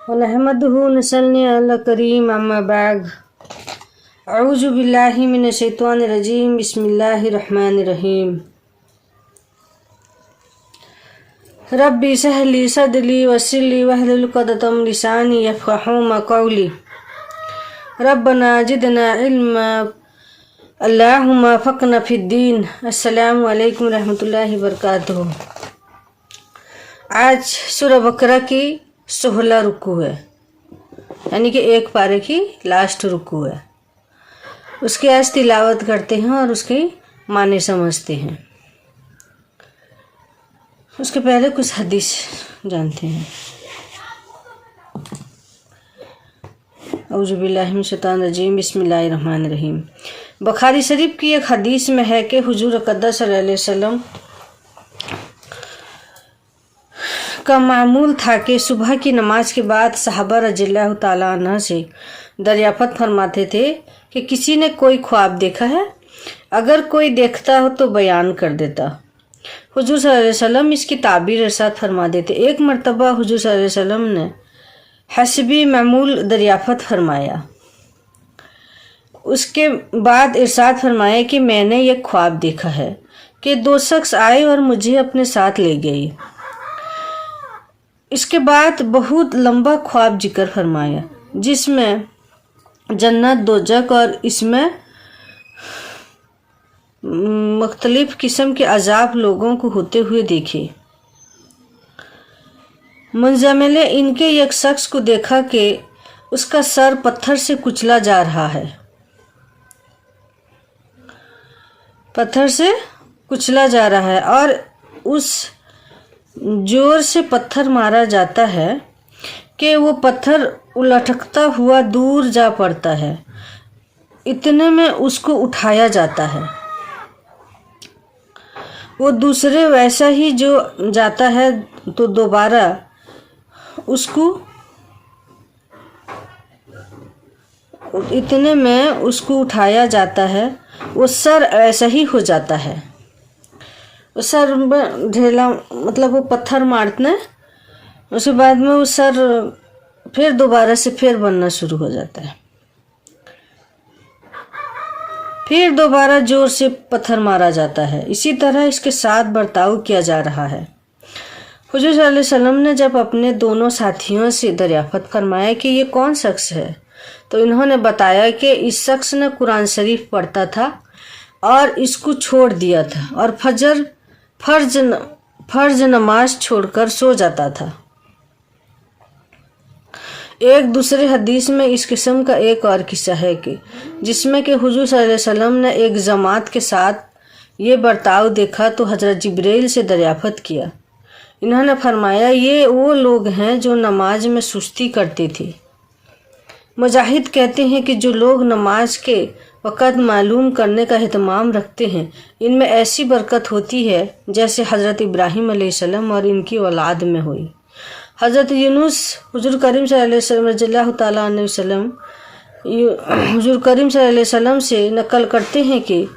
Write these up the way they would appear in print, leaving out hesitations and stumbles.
वनहमदुहु नसल्ली अला करीम अम्मा बाद अऊज़ु बिल्लाहि मिनश शैतानिर रजीम बिस्मिल्लाहिर रहमानिर रहीम रब्बि सहली सदली वस्सिली वहलुल उक़दतम लिसानी यफ़क़हू क़ौली रब्बना ज़िदना इल्मा अल्लाहुम्मा फ़क़्ना फ़िद्दीन। अस्सलामु अलैकुम रहमतुल्लाहि वबरकातुहू। आज सूरह बकरा की 16 रुकू है, यानी कि एक पारे की लास्ट रुकू है। उसकी आज तिलावत करते हैं और उसकी माने समझते हैं। उसके पहले कुछ हदीस जानते हैं। औज़ु बिल्लाहि मिनश शैतानिर रजीम बिस्मिल्लाहिर रहमानिर रहीम। बुखारी शरीफ की एक हदीस में है कि हुजूर अक़दस सल्लल्लाहु अलैहि वसल्लम का मामूल था कि सुबह की नमाज के बाद सहाबा रज़ियल्लाहु ताला अन्हा से दरियाफ़त फरमाते थे कि किसी ने कोई ख्वाब देखा है, अगर कोई देखता हो तो बयान कर देता। हुजूर सल्लल्लाहु अलैहि वसल्लम इसकी ताबीर इरशाद फरमा देते। एक मरतबा हुजूर सल्लल्लाहु अलैहि वसल्लम ने हस्बी मामूल दरियाफ़त फरमाया। उसके बाद इरशाद फरमाया कि मैंने ये ख्वाब देखा है कि दो शख्स आए और मुझे अपने साथ ले गए। इसके बाद बहुत लंबा ख्वाब जिक्र फरमाया जिसमें जन्नत दोजक और इसमें मुख्तलिफ किस्म के अजाब लोगों को होते हुए देखे। मुंजमिले इनके एक शख्स को देखा कि उसका सर पत्थर से कुचला जा रहा है, पत्थर से कुचला जा रहा है और उस जोर से पत्थर मारा जाता है कि वो पत्थर उलटकता हुआ दूर जा पड़ता है। इतने में उसको उठाया जाता है। वो दूसरे वैसा ही जो जाता है तो दोबारा उसको इतने में उसको उठाया जाता है। वो सर ऐसा ही हो जाता है। सर ढेला मतलब वो पत्थर मारते, उसके बाद में वो सर फिर दोबारा से फिर बनना शुरू हो जाता है। फिर दोबारा जोर से पत्थर मारा जाता है। इसी तरह इसके साथ बर्ताव किया जा रहा है। हुजूर सल्लल्लाहु अलैहि वसल्लम ने जब अपने दोनों साथियों से दरियाफ़त फरमाया कि ये कौन शख्स है, तो इन्होंने बताया कि इस शख्स ने कुरान शरीफ पढ़ता था और इसको छोड़ दिया था और फर्ज नमाज छोड़कर सो जाता था। एक दूसरे हदीस में इस किस्म का एक और किस्सा है कि जिसमें कि हुजूर सल्लल्लाहु अलैहि वसल्लम ने एक जमात के साथ ये बर्ताव देखा तो हज़रत जिब्रील से दरियाफ़त किया। इन्होंने फरमाया ये वो लोग हैं जो नमाज में सुस्ती करते थे। मुजाहिद कहते हैं कि जो लोग नमाज के वक़्त मालूम करने का एहतमाम रखते हैं, इनमें ऐसी बरकत होती है जैसे हज़रत इब्राहीम अलैहिस्सलाम और इनकी औलाद में हुई। हज़रत यूनुस हुज़ूर करीम सल्लल्लाहु अलैहि वसल्लम से नकल करते हैं कि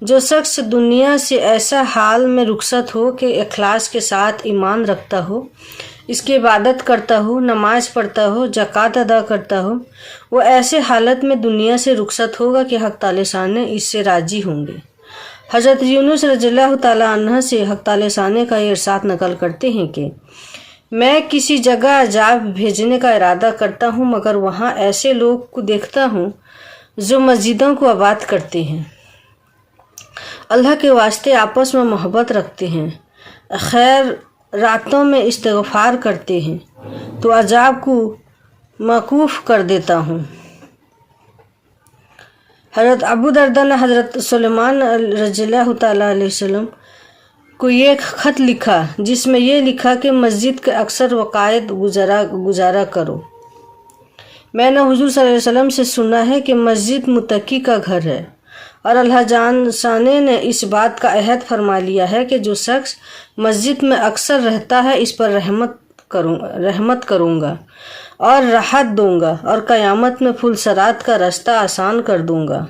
जो शख्स दुनिया से ऐसा हाल में रुखसत हो कि इखलास के साथ ईमान रखता हो, इसकी इबादत करता हो, नमाज पढ़ता हो, ज़कात अदा करता हो, वो ऐसे हालत में दुनिया से रुखसत होगा कि हक़ ताला शान इससे राज़ी होंगे। हज़रत यूनुस रज़ियल्लाहु ताला अन्हा से हक़ ताला शान का इरशाद नकल करते हैं कि मैं किसी जगह अजाब भेजने का इरादा करता हूँ, मगर वहाँ ऐसे लोग को देखता हूँ जो मस्जिदों को आबाद करते हैं, अल्लाह के वास्ते आपस में मोहब्बत रखते हैं, खैर रातों में इस्तिग़फ़ार करते हैं, तो अजाब को मौकूफ़ कर देता हूँ। हज़रत अबू दरदा ने हज़रत सुलेमान रज़ियल्लाहु ताला अलैहि वसल्लम को ये ख़त लिखा जिसमें ये लिखा कि मस्जिद के अक्सर वक़ायत गुजारा करो। मैंने हुजूर सल्लल्लाहु अलैहि वसल्लम से सुना है कि मस्जिद मुत्तकी का घर है और अल्लाह जान शाने ने इस बात का अहद फरमा लिया है कि जो शख्स मस्जिद में अक्सर रहता है इस पर रहमत करूँगा और राहत दूँगा और क़यामत में फुलसरात का रास्ता आसान कर दूँगा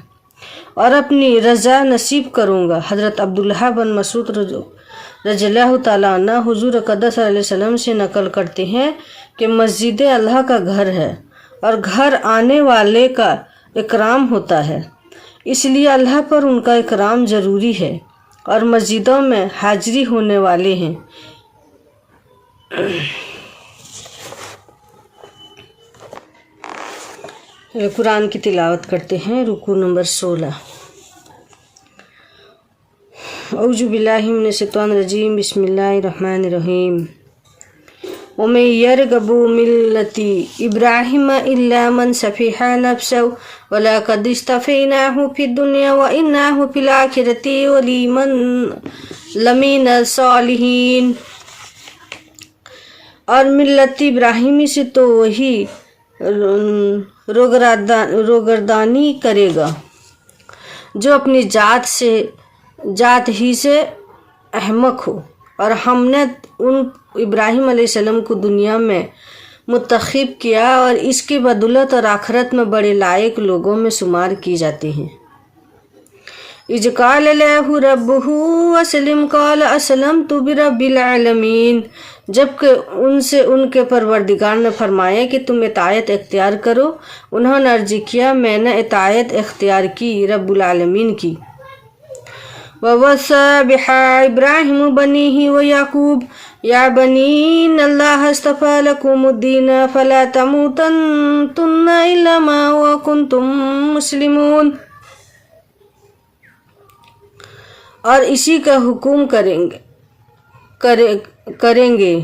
और अपनी रज़ा नसीब करूँगा। हज़रत अब्दुल्लाह बिन मसूद رضی اللہ تعالیٰ عنہ حضور اقدس صلی اللہ علیہ وسلم سے نقل کرتے ہیں کہ مسجد اللہ کا گھر ہے اور گھر آنے والے کا اکرام ہوتا ہے، اس لیے اللہ پر ان کا اکرام ضروری ہے، اور مسجدوں میں حاضری ہونے والے ہیں۔ قرآن کی تلاوت کرتے ہیں، رکوع نمبر 16۔ اعوذ باللہ من الشیطان الرجیم، بسم اللہ الرحمن الرحیم۔ وَمَن يَرْغَبُ مِلَّةِ إِبْرَاهِيمَ إِلَّا مَن سَفِهَ نَفْسَهُ وَلَقَدِ اصْطَفَيْنَاهُ فِي الدُّنْيَا وَإِنَّهُ فِي الْآخِرَةِ لَمِنَ الصَّالِحِينَ۔ اور ملت ابراہیمی سے تو وہی روگردانی کرے گا جو اپنی ذات ہی سے احمق ہو، اور ہم نے ان ابراہیم علیہ السلام کو دنیا میں منتخب کیا اور اس کی بدولت اور آخرت میں بڑے لائق لوگوں میں شمار کی جاتے ہیں۔ اذ قال له ربه اسلم قال اسلمت برب العالمین، جبکہ ان کے پروردگار نے فرمایا کہ تم اطاعت اختیار کرو، انہوں نے عرض کیا میں نے اطاعت اختیار کی رب العالمین کی۔ وَوَصَّى بِهَا إِبْرَاهِيمُ بَنِيهِ وَيَعْقُوبُ يَا بَنِي إِنَّ اللَّهَ اصْطَفَى لَكُمُ الدِّينَ فَلَا تَمُوتُنَّ إِلَّا مَا وَكُنْتُمْ مُسْلِمُونَ۔ اور اسی کا حکم کریں گے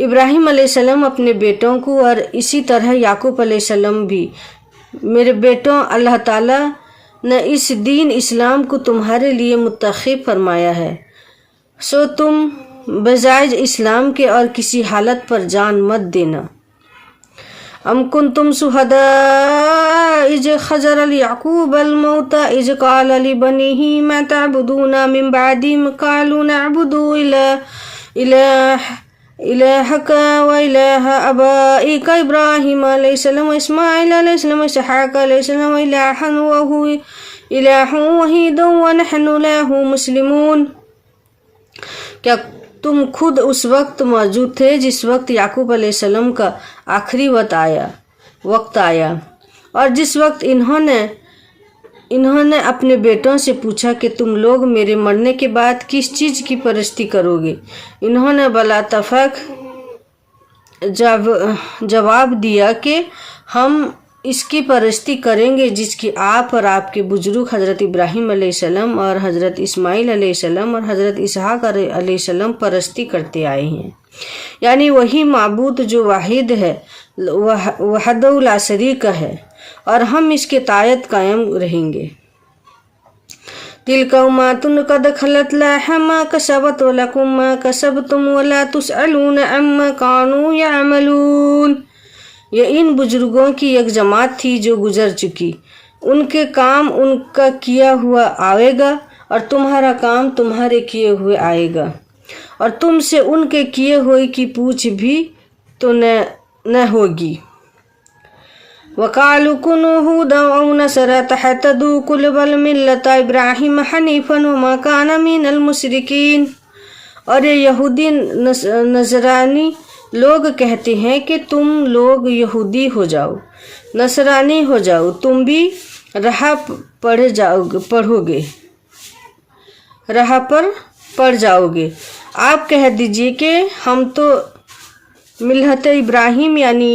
ابراہیم علیہ السلام اپنے بیٹوں کو، اور اسی طرح یعقوب علیہ السلام بھی۔ میرے بیٹوں، اللہ تعالیٰ نے اس دین اسلام کو تمہارے لیے منتخب فرمایا ہے، سو تم بجائے اسلام کے اور کسی حالت پر جان مت دینا۔ ام کنتم شہداء اذ حضر یعقوب الموت اذ قال لبنیہ ما تعبدون من بعدی قالوا نعبد الہک وإلہ آبائک ابراہیم علیہ السلام واسماعیل علیہ السلام واسحاق علیہ السلام الہ وحید ونحن لہ مسلمون۔ کیا تم خود اس وقت موجود تھے جس وقت یعقوب علیہ السلام کا آخری وقت آیا اور جس وقت انہوں نے اپنے بیٹوں سے پوچھا کہ تم لوگ میرے مرنے کے بعد کس چیز کی پرستی کرو گے؟ انہوں نے بلا اتفاق جواب دیا کہ ہم اس کی پرستی کریں گے جس کی آپ اور آپ کے بزرگ حضرت ابراہیم علیہ السلام اور حضرت اسماعیل علیہ السلام اور حضرت اسحاق علیہ السلام پرستی کرتے آئے ہیں، یعنی وہی معبود جو واحد ہے، وحدہ لا شریک ہے، اور ہم اس کے اطاعت قائم رہیں گے۔ تلک امۃ قد خلت لها ما کسبت ولکم ما کسبتم ولا تسألون عما كانوا يعملون۔ یہ ان بزرگوں کی ایک جماعت تھی جو گزر چکی، ان کے کام ان کا کیا ہوا آئے گا اور تمہارا کام تمہارے کیے ہوئے آئے گا، اور تم سے ان کے کیے ہوئے کی پوچھ بھی تو نہ ہوگی۔ وَقَالُوا كُونُوا هُودًا أَوْ نَصَارَىٰ تَهْتَدُوا قُلْ بَلْ مِلَّةَ إِبْرَاهِيمَ حَنِيفًا وَمَا كَانَ مِنَ الْمُشْرِكِينَ۔ اور یہ یہودی نصرانی لوگ کہتے ہیں کہ تم لوگ یہودی ہو جاؤ، نصرانی ہو جاؤ، تم بھی راہ پر پڑ جاؤ گے۔ آپ کہہ دیجئے کہ ہم تو ملت ابراہیم یعنی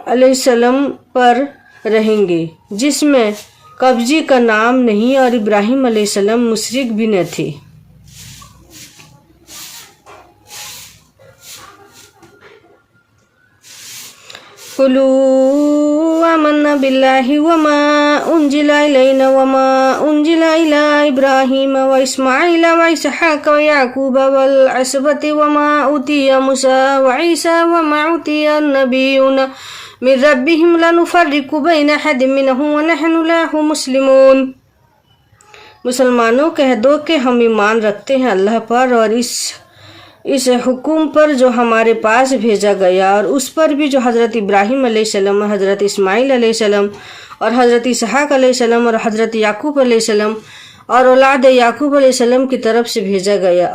علیہ السلام پر رہیں گے، جس میں قبضی کا نام نہیں اور ابراہیم علیہ السلام مشرک بھی نہ تھے۔ قُلُوا آمَنَّا بِاللَّهِ وَمَا أُنزِلَ إِلَيْنَا وَمَا أُنزِلَ إِلَىٰ إِبْرَاهِيمَ وَإِسْمَاعِيلَ وَإِسْحَاقَ وَيَعْقُوبَ وَالْأَسْبَاطِ وَمَا أُوتِيَ مُوسَىٰ وَعِيسَىٰ وَمَا أُوتِيَ النَّبِيُّونَ مِن رَّبِّهِمْ لَا نُفَرِّقُ بَيْنَ أَحَدٍ مِّنْهُمْ وَنَحْنُ لَهُ مُسْلِمُونَ۔ مسلمانوں کہہ دو کہ ہم ایمان رکھتے ہیں اللہ پر اور اس حکم پر جو ہمارے پاس بھیجا گیا، اور اس پر بھی جو حضرت ابراہیم علیہ السلام، حضرت اسماعیل علیہ السلام اور حضرت اسحاق علیہ السلام اور حضرت یعقوب علیہ السلام और औलाद याकूब अलैहिस्सलाम की तरफ से भेजा गया,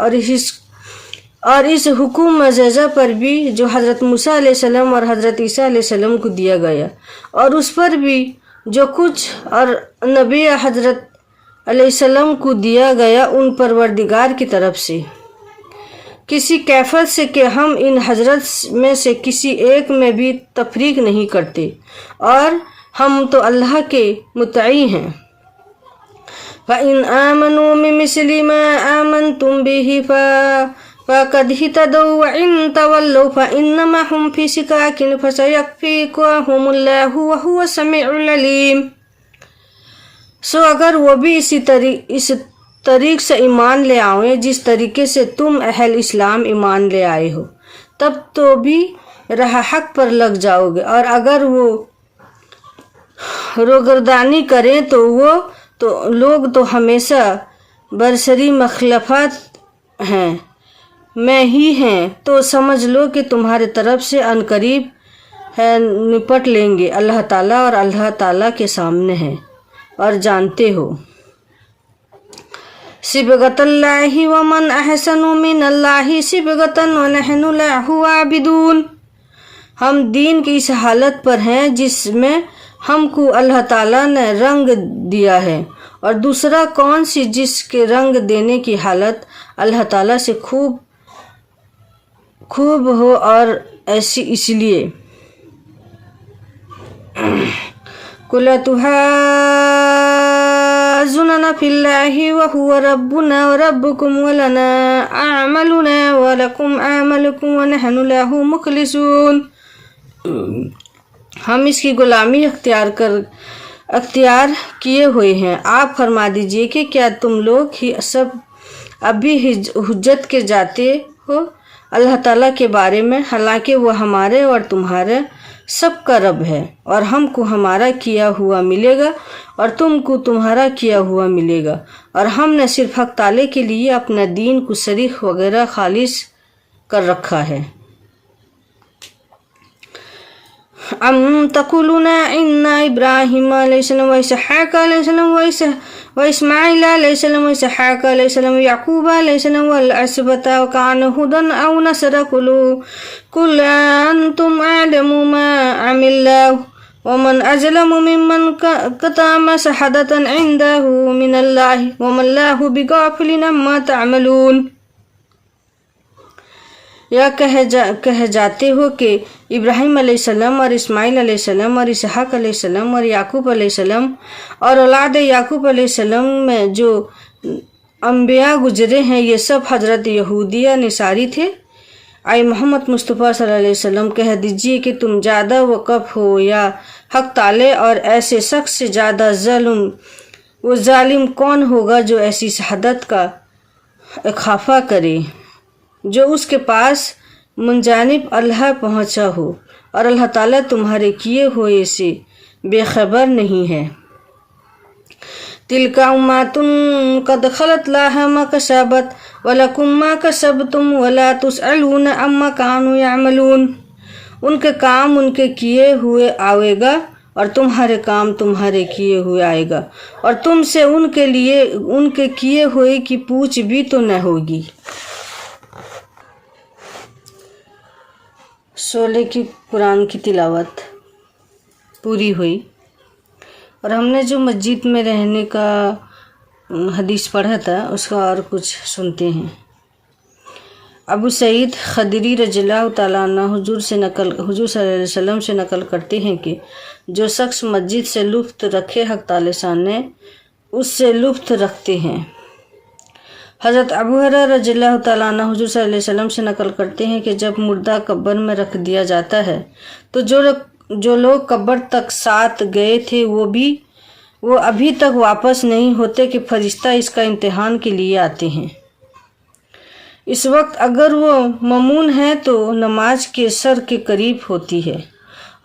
और इस हुक्म मज़ीज़ा पर भी जो हज़रत मूसा अलैहिस्सलाम और हज़रत ईसा अलैहिस्सलाम को दिया गया, और उस पर भी जो कुछ और नबी हज़रत अलैहिस्सलाम को दिया गया उन परवरदिगार की तरफ से, किसी कैफियत से कि हम इन हजरत में से किसी एक में भी तफरीक नहीं करते, और हम तो अल्लाह के मुतई हैं। फ़इन आमनू बिमिस्लि मा आमनतुम बिही फ़क़द इहतदौ व इन तवल्लौ फ़इन्नमा हुम फ़ी शिक़ाक़िन फ़सयक्फ़ीकुहुमुल्लाहु व हुवस समीउल अलीम। सो अगर वो भी इस तरीक़ से ईमान ले आए जिस तरीके से तुम अहल इस्लाम ईमान ले आए हो, तब तो भी राह हक पर लग जाओगे, और अगर वो रोगरदानी करें तो लोग तो हमेशा बरसरी मखलफत हैं में ही हैं, तो समझ लो कि तुम्हारे तरफ से अनकरीब है निपट लेंगे अल्लाह ताला, और अल्लाह ताला के सामने है और जानते हो। सिबगतल्लाहि व मन अहसनु मिनल्लाहि सिबगतन व नहनु लहु आबिदून। हम दीन की इस हालत पर हैं जिसमें हमको अल्लाह ताला ने रंग दिया है, और दूसरा कौन सी जिसके रंग देने की हालत अल्लाह ताला से खूब हो, और ऐसी इसलिए कुल तुहाजुना फिल्लाहि व हुवा रब्बुना व रब्बुकुम व लना अअमलुना व लकुम अअमलुकुम व नहनु लहु मुखलिसून। हम इसकी गुलामी अख्तियार किए हुए हैं। आप फरमा दीजिए कि क्या तुम लोग ही सब अभी हुज्जत के जाते हो अल्लाह ताला के बारे में, हालांकि वो हमारे और तुम्हारे सबका रब है, और हमको हमारा किया हुआ मिलेगा और तुमको तुम्हारा किया हुआ मिलेगा, और हमने सिर्फ हक ताले के लिए अपना दीन को शरीक वगैरह खालिस कर रखा है। अम तकुलुना इन्ना इब्राहिम अलैहिस्सलाम व इसहाक अलैहिस्सलाम व इस्माइल अलैहिस्सलाम व इसहाक अलैहिस्सलाम व याकूब अलैहिस्सलाम वल अस्बता व कान हुदन औ नसर कुल अंतुम अअलमु मा अमिल्लाहु व मन अज़लमु मिम्मन कतम शहादतन इंदहु मिनल्लाहि व मल्लाहु बिगाफिलिन अम्मा तअमलून। या कह जाते हो कि इब्राहिम अलैहिस्सलाम और इस्माइल अलैहिस्सलाम और इसहाक अलैहिस्सलाम और याकूब अलैहिस्सलाम और औलाद याकूब अलैहिस्सलाम में जो अंबिया गुजरे हैं ये सब हज़रत यहूदिया निसारी थे। आई मोहम्मद मुस्तफ़ा सल्लल्लाहु अलैहि वसल्लम कह दीजिए कि तुम ज़्यादा वक़फ़ हो या हक ताले, और ऐसे शख्स से ज़्यादा वो जालिम कौन होगा जो ऐसी शहादत का इखाफा करे जो उसके पास मुंजानिब अल्लाह पहुँचा हो, और अल्लाह ताला तुम्हारे किए हुए से बेखबर नहीं है। तिलका उम्मातुन कद खलत लाहा मा कसबत व लकुम मा कसबतुम वला तुसअलून अम्मा कानू यामलून। उनके काम उनके किए हुए आएगा, और तुम्हारे काम तुम्हारे किए हुए आएगा, और तुमसे उनके किए हुए की पूछ भी तो न होगी। 16 की कुरान की तिलावत पूरी हुई, और हमने जो मस्जिद में रहने का हदीस पढ़ा था उसका और कुछ सुनते हैं। अबू सईद खदरी रज़ियल्लाहु ताला अन्हु हुजूर सल्लल्लाहु अलैहि वसल्लम से नकल करते हैं कि जो शख्स मस्जिद से लुत्फ़ रखे हक ताले सामने उससे लुत्फ़ रखते हैं। हज़रत अबू हुरैरा रज़ियल्लाहु ताला अन्हु हुजूर सल्लल्लाहु अलैहि वसल्लम से नकल करते हैं कि जब मुर्दा कब्र में रख दिया जाता है तो जो लोग कब्र तक साथ गए थे वो अभी तक वापस नहीं होते कि फरिश्ता इसका इम्तिहान के लिए आते हैं। इस वक्त अगर वो ममून है तो नमाज के सर के करीब होती है,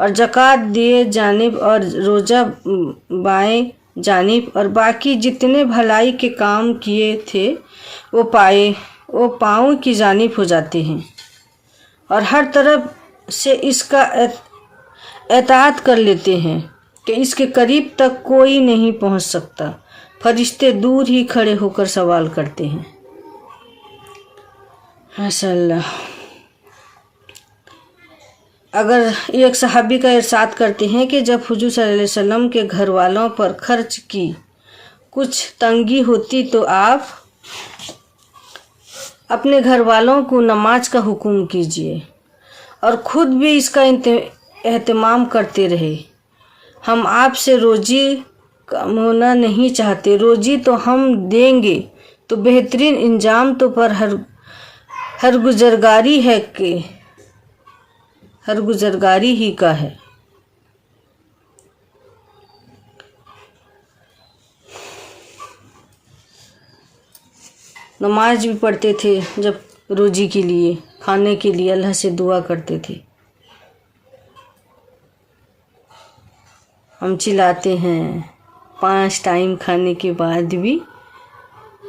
और ज़कात दिए जानिब और रोज़ा बाएं जानिब, और बाकी जितने भलाई के काम किए थे वो पाँव की जानिब हो जाते हैं, और हर तरफ से इसका एताअत कर लेते हैं कि इसके करीब तक कोई नहीं पहुंच सकता। फरिश्ते दूर ही खड़े होकर सवाल करते हैं। माशाअल्लाह। अगर एक सहाबी का इरशाद करते हैं कि जब हुजूर सल्लल्लाहु अलैहि वसल्लम के घर वालों पर खर्च की कुछ तंगी होती तो आप अपने घर वालों को नमाज का हुक्म कीजिए और ख़ुद भी इसका एहतमाम करते रहे। हम आपसे रोज़ी कमाना नहीं चाहते, रोज़ी तो हम देंगे, तो बेहतरीन इंजाम तो पर हर गुज़रगारी है कि हर गुज़रगारी ही का है। नमाज भी पढ़ते थे जब रोज़ी के लिए, खाने के लिए अल्लाह से दुआ करते थे। हम चिल्लाते हैं 5 टाइम खाने के बाद भी,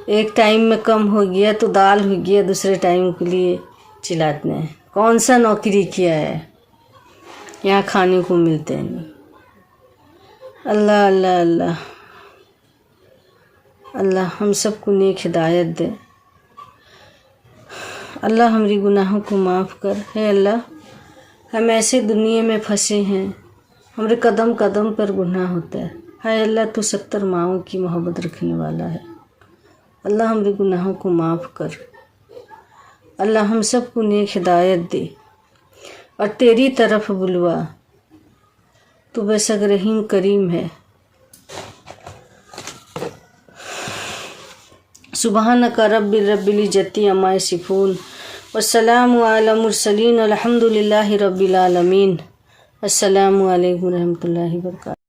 एक टाइम में कम हो गया तो दाल हो गया, दूसरे टाइम के लिए चिल्लाते हैं कौन सा नौकरी किया है, यहाँ खाने को मिलते नहीं। अल्लाह अल्लाह अल्लाह अल्लाह हम सबको नेक हिदायत दे। अल्लाह हमारी गुनाहों को माफ़ कर। है अल्लाह, हम ऐसे दुनिया में फंसे हैं, हमारे कदम कदम पर गुनाह होता है अल्लाह, तू 70 माओं की मोहब्बत रखने वाला है। अल्लाह हमारे गुनाहों को माफ़ कर। अल्लाह हम सबको नेक हिदायत दे और तेरी तरफ बुलवा, तू बेशक रहीम करीम है। सुबहानका रब्बिल इज्जति अम्मा यसिफून वस्सलामु अला मुरसलीन वल्हम्दुलिल्लाहि रब्बिल आलमीन। अस्सलामु अलैकुम रहमतुल्लाहि व बरकातहू।